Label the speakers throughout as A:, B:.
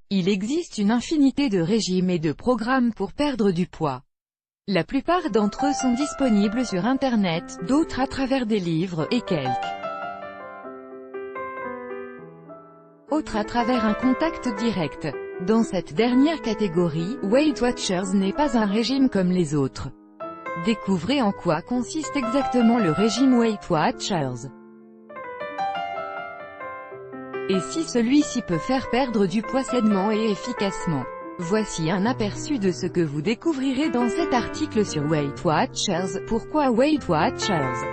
A: Il existe une infinité de régimes et de programmes pour perdre du poids. La plupart d'entre eux sont disponibles sur Internet, d'autres à travers des livres, et quelques autres à travers un contact direct. Dans cette dernière catégorie, Weight Watchers n'est pas un régime comme les autres. Découvrez en quoi consiste exactement le régime Weight Watchers. Et si celui-ci peut faire perdre du poids sainement et efficacement. Voici un aperçu de ce que vous découvrirez dans cet article sur Weight Watchers. Pourquoi Weight Watchers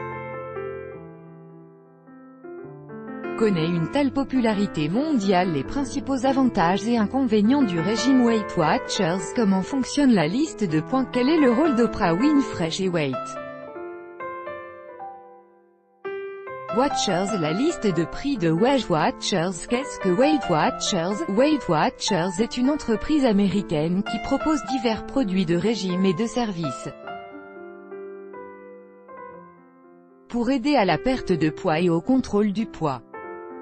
A: connaît une telle popularité mondiale? Les principaux avantages et inconvénients du régime Weight Watchers. Comment fonctionne la liste de points? Quel est le rôle d'Oprah Winfrey chez Weight Watchers? La liste de prix de Weight Watchers. Qu'est-ce que Weight Watchers? Weight Watchers est une entreprise américaine qui propose divers produits de régime et de services pour aider à la perte de poids et au contrôle du poids.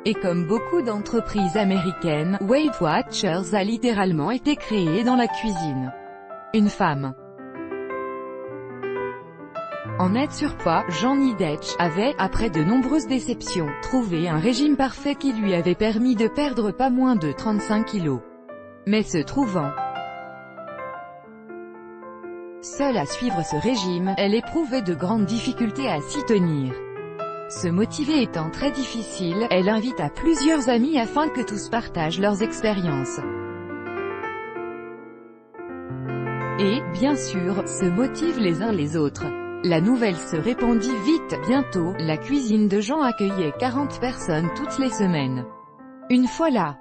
A: Et comme beaucoup d'entreprises américaines, Weight Watchers a littéralement été créé dans la cuisine. Une femme en net surpoids, Joni Detch, avait, après de nombreuses déceptions, trouvé un régime parfait qui lui avait permis de perdre pas moins de 35 kilos. Mais se trouvant seule à suivre ce régime, elle éprouvait de grandes difficultés à s'y tenir. Se motiver étant très difficile, elle invita plusieurs amis afin que tous partagent leurs expériences. Et, bien sûr, se motivent les uns les autres. La nouvelle se répandit vite. Bientôt, la cuisine de Jean accueillait 40 personnes toutes les semaines. Une fois la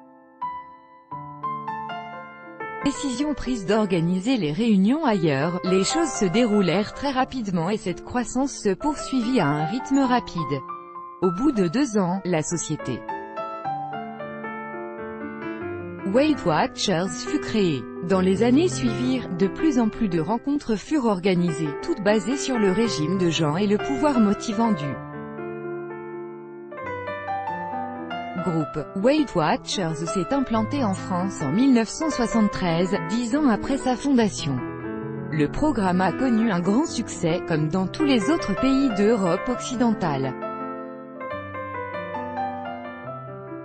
A: décision prise d'organiser les réunions ailleurs, les choses se déroulèrent très rapidement et cette croissance se poursuivit à un rythme rapide. Au bout de 2 ans, la société Weight Watchers fut créée. Dans les années suivirent, de plus en plus de rencontres furent organisées, toutes basées sur le régime de Jean et le pouvoir motivant du groupe. Weight Watchers s'est implanté en France en 1973, 10 ans après sa fondation. Le programme a connu un grand succès, comme dans tous les autres pays d'Europe occidentale.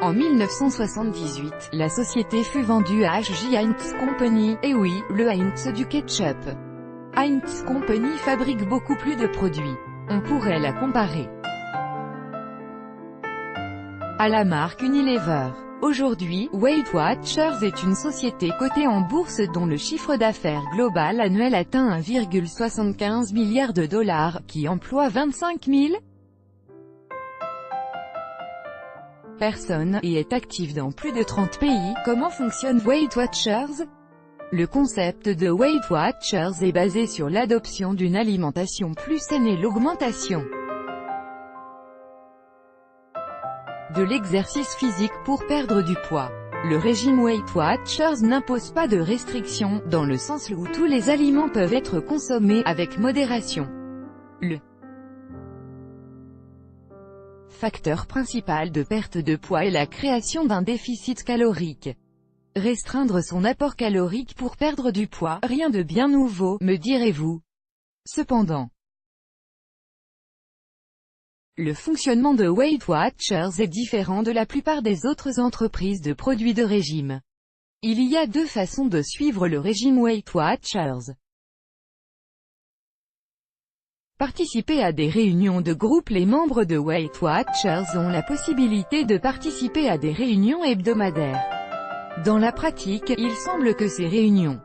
A: En 1978, la société fut vendue à H.J. Heinz Company, et oui, le Heinz du ketchup. Heinz Company fabrique beaucoup plus de produits. On pourrait la comparer à la marque Unilever. Aujourd'hui, Weight Watchers est une société cotée en bourse dont le chiffre d'affaires global annuel atteint 1,75 milliard de dollars, qui emploie 25 000 personnes, et est active dans plus de 30 pays. Comment fonctionne Weight Watchers? Le concept de Weight Watchers est basé sur l'adoption d'une alimentation plus saine et l'augmentation de l'exercice physique pour perdre du poids. Le régime Weight Watchers n'impose pas de restrictions, dans le sens où tous les aliments peuvent être consommés avec modération. Le facteur principal de perte de poids est la création d'un déficit calorique. Restreindre son apport calorique pour perdre du poids, rien de bien nouveau, me direz-vous. Cependant, le fonctionnement de Weight Watchers est différent de la plupart des autres entreprises de produits de régime. Il y a 2 façons de suivre le régime Weight Watchers. Participer à des réunions de groupe. Les membres de Weight Watchers ont la possibilité de participer à des réunions hebdomadaires. Dans la pratique, il semble que ces réunions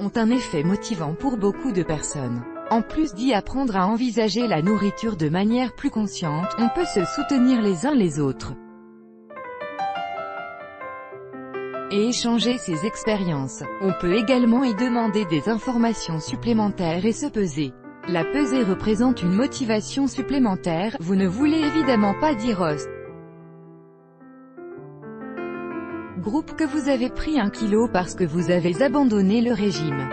A: ont un effet motivant pour beaucoup de personnes. En plus d'y apprendre à envisager la nourriture de manière plus consciente, on peut se soutenir les uns les autres et échanger ses expériences. On peut également y demander des informations supplémentaires et se peser. La pesée représente une motivation supplémentaire. Vous ne voulez évidemment pas dire au groupe que vous avez pris 1 kilo parce que vous avez abandonné le régime.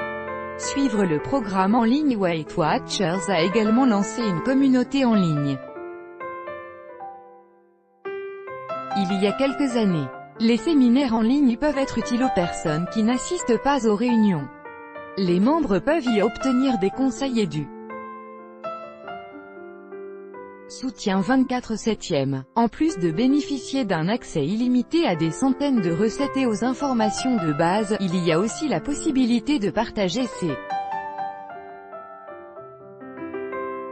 A: Suivre le programme en ligne Weight Watchers a également lancé une communauté en ligne. Il y a quelques années, les séminaires en ligne peuvent être utiles aux personnes qui n'assistent pas aux réunions. Les membres peuvent y obtenir des conseils et du soutien 24/7, en plus de bénéficier d'un accès illimité à des centaines de recettes et aux informations de base. Il y a aussi la possibilité de partager ses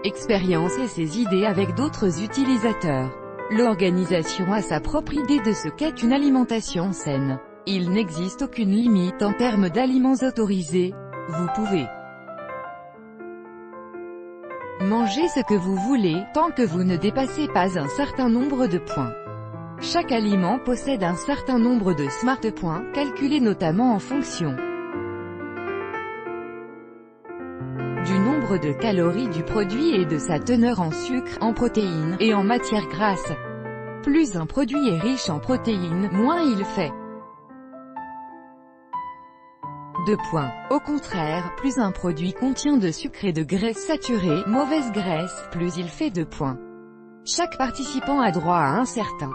A: expériences et ses idées avec d'autres utilisateurs. L'organisation a sa propre idée de ce qu'est une alimentation saine. Il n'existe aucune limite en termes d'aliments autorisés. Vous pouvez manger ce que vous voulez, tant que vous ne dépassez pas un certain nombre de points. Chaque aliment possède un certain nombre de smart points, calculés notamment en fonction du nombre de calories du produit et de sa teneur en sucre, en protéines, et en matières grasses. Plus un produit est riche en protéines, moins il fait de points. Au contraire, plus un produit contient de sucre et de graisse saturée, mauvaise graisse, plus il fait de points. Chaque participant a droit à un certain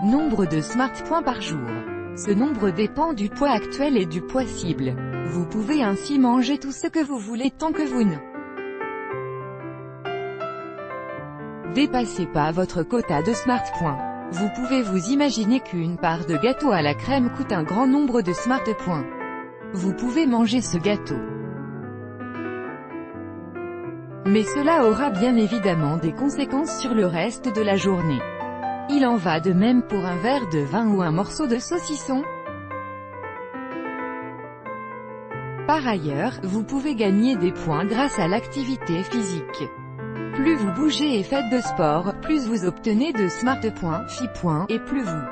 A: nombre de smart points par jour. Ce nombre dépend du poids actuel et du poids cible. Vous pouvez ainsi manger tout ce que vous voulez tant que vous ne dépassez pas votre quota de smart points. Vous pouvez vous imaginer qu'une part de gâteau à la crème coûte un grand nombre de smart points. Vous pouvez manger ce gâteau, mais cela aura bien évidemment des conséquences sur le reste de la journée. Il en va de même pour un verre de vin ou un morceau de saucisson. Par ailleurs, vous pouvez gagner des points grâce à l'activité physique. Plus vous bougez et faites de sport, plus vous obtenez de smart points, FI points, et plus vous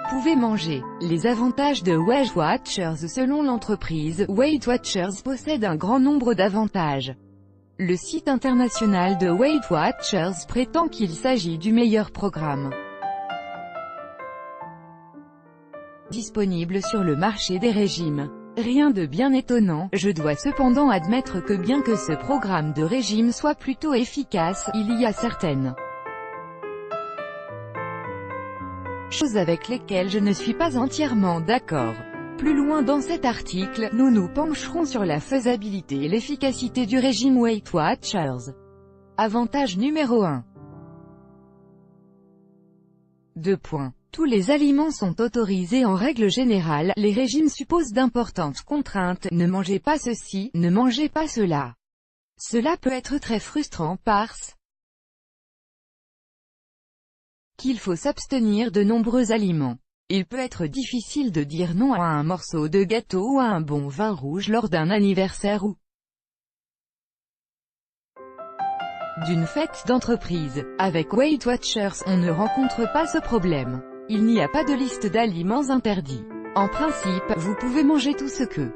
A: pouvez manger. Les avantages de Weight Watchers. Selon l'entreprise, Weight Watchers possède un grand nombre d'avantages. Le site international de Weight Watchers prétend qu'il s'agit du meilleur programme disponible sur le marché des régimes. Rien de bien étonnant, je dois cependant admettre que bien que ce programme de régime soit plutôt efficace, il y a certaines choses avec lesquelles je ne suis pas entièrement d'accord. Plus loin dans cet article, nous nous pencherons sur la faisabilité et l'efficacité du régime Weight Watchers. Avantage numéro 1. 2 points. Tous les aliments sont autorisés en règle générale. Les régimes supposent d'importantes contraintes. Ne mangez pas ceci, ne mangez pas cela. Cela peut être très frustrant parce qu'il faut s'abstenir de nombreux aliments. Il peut être difficile de dire non à un morceau de gâteau ou à un bon vin rouge lors d'un anniversaire ou d'une fête d'entreprise. Avec Weight Watchers, on ne rencontre pas ce problème. Il n'y a pas de liste d'aliments interdits. En principe, vous pouvez manger tout ce que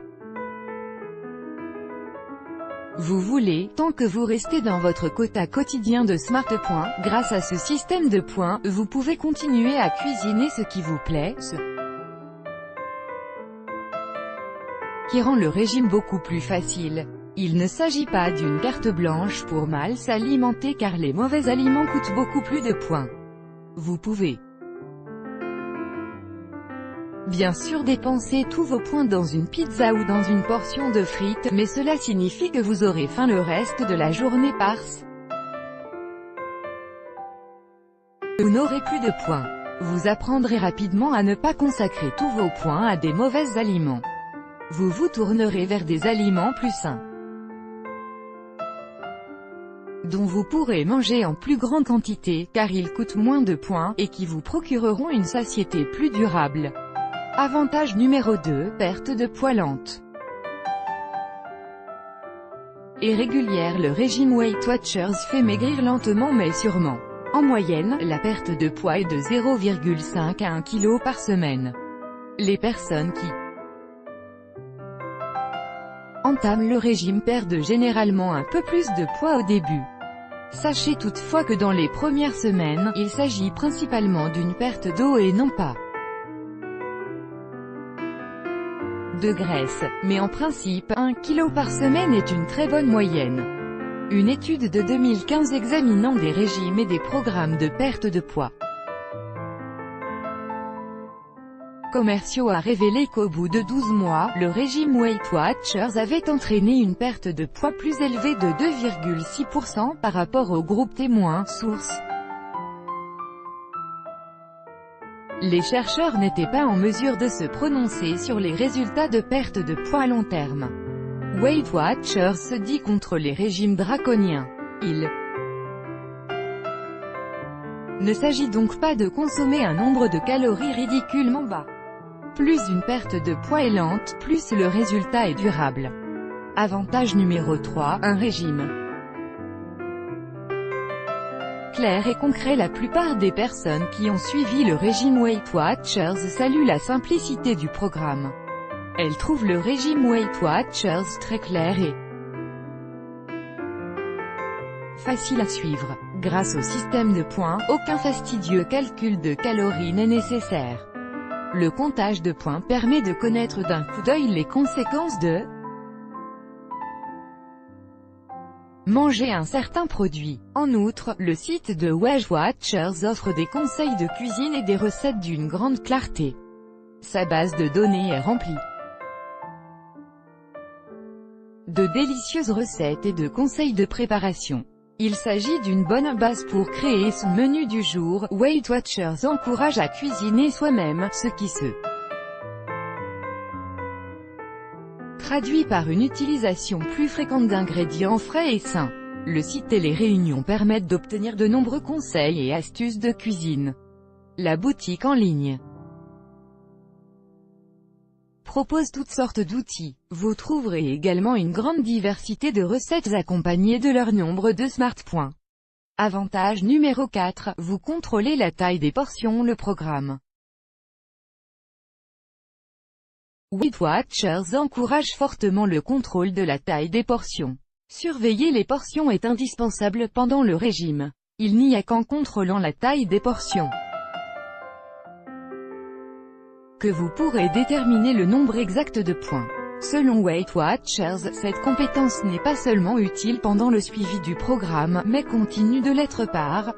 A: vous voulez, tant que vous restez dans votre quota quotidien de smart points. Grâce à ce système de points, vous pouvez continuer à cuisiner ce qui vous plaît, ce qui rend le régime beaucoup plus facile. Il ne s'agit pas d'une carte blanche pour mal s'alimenter car les mauvais aliments coûtent beaucoup plus de points. Vous pouvez bien sûr dépenser tous vos points dans une pizza ou dans une portion de frites, mais cela signifie que vous aurez faim le reste de la journée parce que vous n'aurez plus de points. Vous apprendrez rapidement à ne pas consacrer tous vos points à des mauvais aliments. Vous vous tournerez vers des aliments plus sains, dont vous pourrez manger en plus grande quantité, car ils coûtent moins de points, et qui vous procureront une satiété plus durable. Avantage numéro 2, perte de poids lente et régulière. Le régime Weight Watchers fait maigrir lentement mais sûrement. En moyenne, la perte de poids est de 0,5 à 1 kg par semaine. Les personnes qui entament le régime perdent généralement un peu plus de poids au début. Sachez toutefois que dans les premières semaines, il s'agit principalement d'une perte d'eau et non pas de graisse, mais en principe, 1 kg par semaine est une très bonne moyenne. Une étude de 2015 examinant des régimes et des programmes de perte de poids commerciaux a révélé qu'au bout de 12 mois, le régime Weight Watchers avait entraîné une perte de poids plus élevée de 2,6% par rapport au groupe témoin, source. Les chercheurs n'étaient pas en mesure de se prononcer sur les résultats de perte de poids à long terme. Weight Watchers se dit contre les régimes draconiens. Il ne s'agit donc pas de consommer un nombre de calories ridiculement bas. Plus une perte de poids est lente, plus le résultat est durable. Avantage numéro 3, un régime clair et concret. La plupart des personnes qui ont suivi le régime Weight Watchers saluent la simplicité du programme. Elles trouvent le régime Weight Watchers très clair et facile à suivre. Grâce au système de points, aucun fastidieux calcul de calories n'est nécessaire. Le comptage de points permet de connaître d'un coup d'œil les conséquences de manger un certain produit. En outre, le site de Weight Watchers offre des conseils de cuisine et des recettes d'une grande clarté. Sa base de données est remplie de délicieuses recettes et de conseils de préparation. Il s'agit d'une bonne base pour créer son menu du jour. Weight Watchers encourage à cuisiner soi-même, ce qui se traduit par une utilisation plus fréquente d'ingrédients frais et sains. Le site et les réunions permettent d'obtenir de nombreux conseils et astuces de cuisine. La boutique en ligne propose toutes sortes d'outils. Vous trouverez également une grande diversité de recettes accompagnées de leur nombre de smart points. Avantage numéro 4, vous contrôlez la taille des portions. Le programme Weight Watchers encourage fortement le contrôle de la taille des portions. Surveiller les portions est indispensable pendant le régime. Il n'y a qu'en contrôlant la taille des portions que vous pourrez déterminer le nombre exact de points. Selon Weight Watchers, cette compétence n'est pas seulement utile pendant le suivi du programme, mais continue de l'être par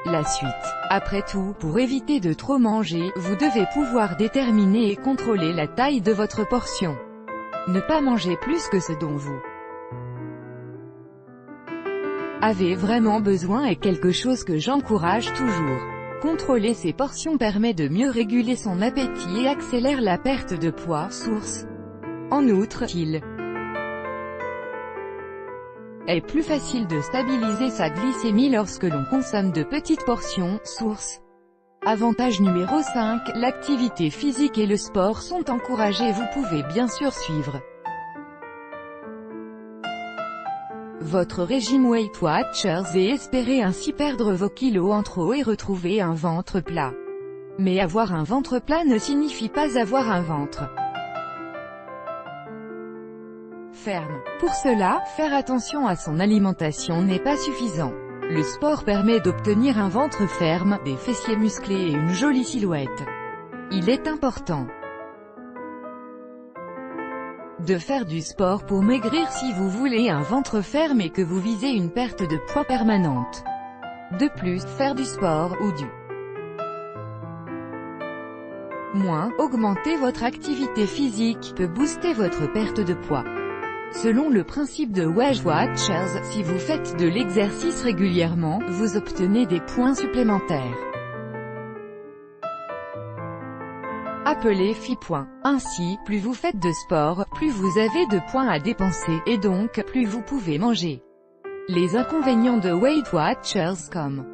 A: la suite. Après tout, pour éviter de trop manger, vous devez pouvoir déterminer et contrôler la taille de votre portion. Ne pas manger plus que ce dont vous avez vraiment besoin est quelque chose que j'encourage toujours. Contrôler ses portions permet de mieux réguler son appétit et accélère la perte de poids, source. En outre, il est plus facile de stabiliser sa glycémie lorsque l'on consomme de petites portions, source. Avantage numéro 5, l'activité physique et le sport sont encouragés. Vous pouvez bien sûr suivre votre régime Weight Watchers et espérer ainsi perdre vos kilos en trop et retrouver un ventre plat. Mais avoir un ventre plat ne signifie pas avoir un ventre ferme. Pour cela, faire attention à son alimentation n'est pas suffisant. Le sport permet d'obtenir un ventre ferme, des fessiers musclés et une jolie silhouette. Il est important de faire du sport pour maigrir si vous voulez un ventre ferme et que vous visez une perte de poids permanente. De plus, faire du sport, ou du moins, augmenter votre activité physique, peut booster votre perte de poids. Selon le principe de Weight Watchers, si vous faites de l'exercice régulièrement, vous obtenez des points supplémentaires, appelés FI-points. Ainsi, plus vous faites de sport, plus vous avez de points à dépenser, et donc, plus vous pouvez manger. Les inconvénients de Weight Watchers comme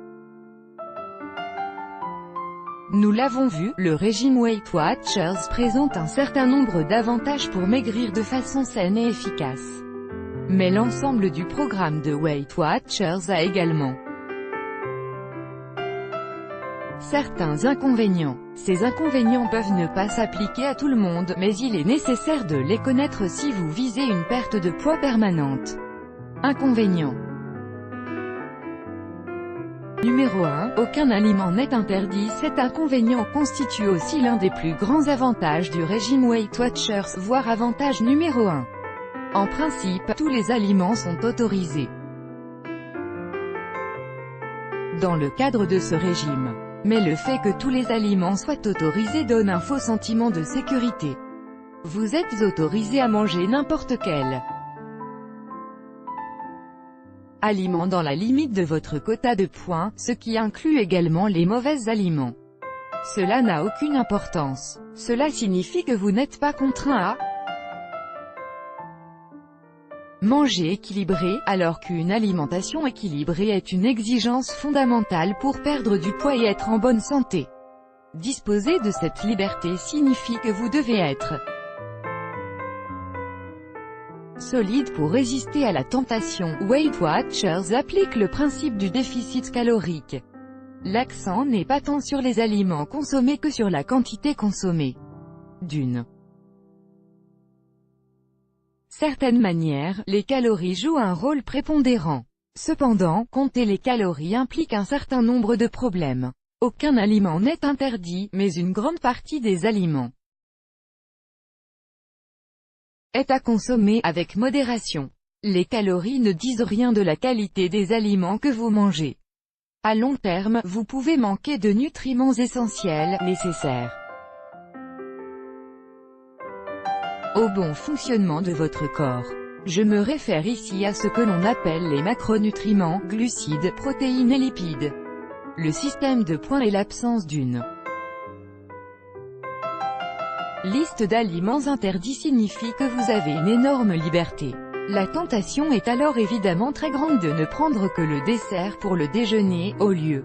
A: nous l'avons vu, le régime Weight Watchers présente un certain nombre d'avantages pour maigrir de façon saine et efficace. Mais l'ensemble du programme de Weight Watchers a également certains inconvénients. Ces inconvénients peuvent ne pas s'appliquer à tout le monde, mais il est nécessaire de les connaître si vous visez une perte de poids permanente. Inconvénients. Numéro 1. Aucun aliment n'est interdit. Cet inconvénient constitue aussi l'un des plus grands avantages du régime Weight Watchers, voire avantage numéro 1. En principe, tous les aliments sont autorisés dans le cadre de ce régime. Mais le fait que tous les aliments soient autorisés donne un faux sentiment de sécurité. Vous êtes autorisé à manger n'importe quel aliment dans la limite de votre quota de points, ce qui inclut également les mauvais aliments. Cela n'a aucune importance. Cela signifie que vous n'êtes pas contraint à manger équilibré, alors qu'une alimentation équilibrée est une exigence fondamentale pour perdre du poids et être en bonne santé. Disposer de cette liberté signifie que vous devez être solide pour résister à la tentation. Weight Watchers applique le principe du déficit calorique. L'accent n'est pas tant sur les aliments consommés que sur la quantité consommée. D'une certaine manière, les calories jouent un rôle prépondérant. Cependant, compter les calories implique un certain nombre de problèmes. Aucun aliment n'est interdit, mais une grande partie des aliments est à consommer avec modération. Les calories ne disent rien de la qualité des aliments que vous mangez. À long terme, vous pouvez manquer de nutriments essentiels, nécessaires au bon fonctionnement de votre corps. Je me réfère ici à ce que l'on appelle les macronutriments, glucides, protéines et lipides. Le système de points et l'absence d'une liste d'aliments interdits signifie que vous avez une énorme liberté. La tentation est alors évidemment très grande de ne prendre que le dessert pour le déjeuner, au lieu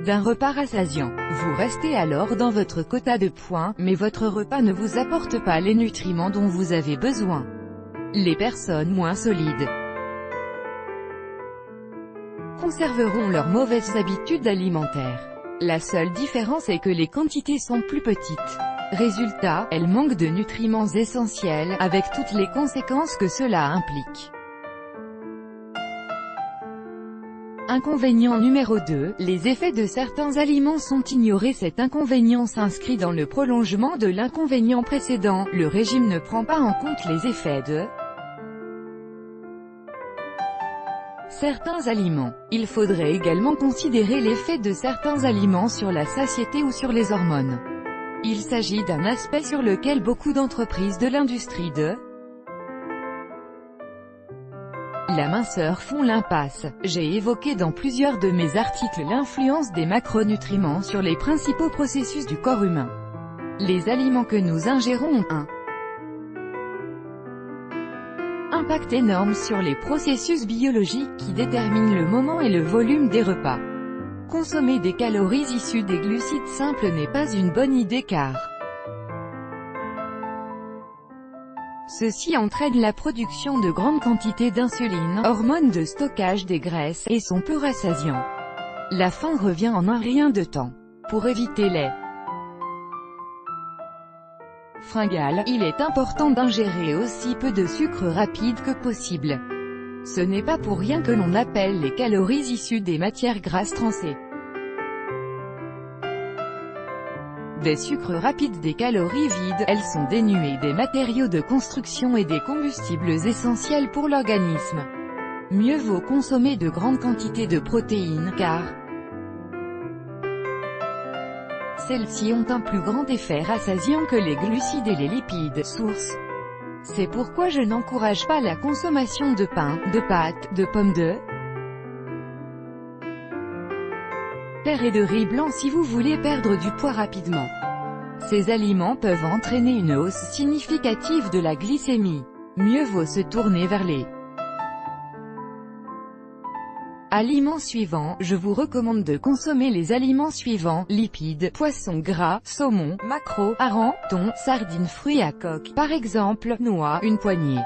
A: d'un repas rassasiant. Vous restez alors dans votre quota de points, mais votre repas ne vous apporte pas les nutriments dont vous avez besoin. Les personnes moins solides conserveront leurs mauvaises habitudes alimentaires. La seule différence est que les quantités sont plus petites. Résultat, elles manquent de nutriments essentiels, avec toutes les conséquences que cela implique. Inconvénient numéro 2, les effets de certains aliments sont ignorés. Cet inconvénient s'inscrit dans le prolongement de l'inconvénient précédent. Le régime ne prend pas en compte les effets de certains aliments. Il faudrait également considérer l'effet de certains aliments sur la satiété ou sur les hormones. Il s'agit d'un aspect sur lequel beaucoup d'entreprises de l'industrie de la minceur font l'impasse. J'ai évoqué dans plusieurs de mes articles l'influence des macronutriments sur les principaux processus du corps humain. Les aliments que nous ingérons ont un impact énorme sur les processus biologiques qui déterminent le moment et le volume des repas. Consommer des calories issues des glucides simples n'est pas une bonne idée car ceci entraîne la production de grandes quantités d'insuline, hormone de stockage des graisses, et sont peu rassasiants. La faim revient en un rien de temps. Pour éviter les fringales, il est important d'ingérer aussi peu de sucre rapide que possible. Ce n'est pas pour rien que l'on appelle les calories issues des matières grasses transées des sucres rapides des calories vides. Elles sont dénuées des matériaux de construction et des combustibles essentiels pour l'organisme. Mieux vaut consommer de grandes quantités de protéines car celles-ci ont un plus grand effet rassasiant que les glucides et les lipides. Source. C'est pourquoi je n'encourage pas la consommation de pain, de pâtes, de pommes de terre et de riz blanc si vous voulez perdre du poids rapidement. Ces aliments peuvent entraîner une hausse significative de la glycémie. Mieux vaut se tourner vers les aliments suivants. Je vous recommande de consommer les aliments suivants: lipides, poissons gras, saumon, maquereau, hareng, thon, sardines, fruits à coque, par exemple, noix, une poignée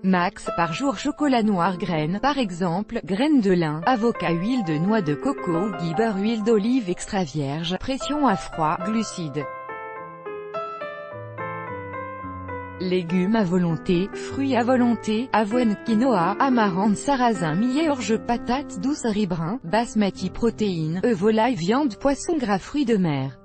A: max par jour. Chocolat noir, graines, par exemple, graines de lin, avocat, huile de noix de coco, ghee, beurre, huile d'olive extra vierge, pression à froid, glucides. Légumes à volonté, fruits à volonté, avoine, quinoa, amarante, sarrasin, millet, orge, patates douces, riz brun, basmati, protéines, œufs, volaille, viande, poisson gras, fruits de mer.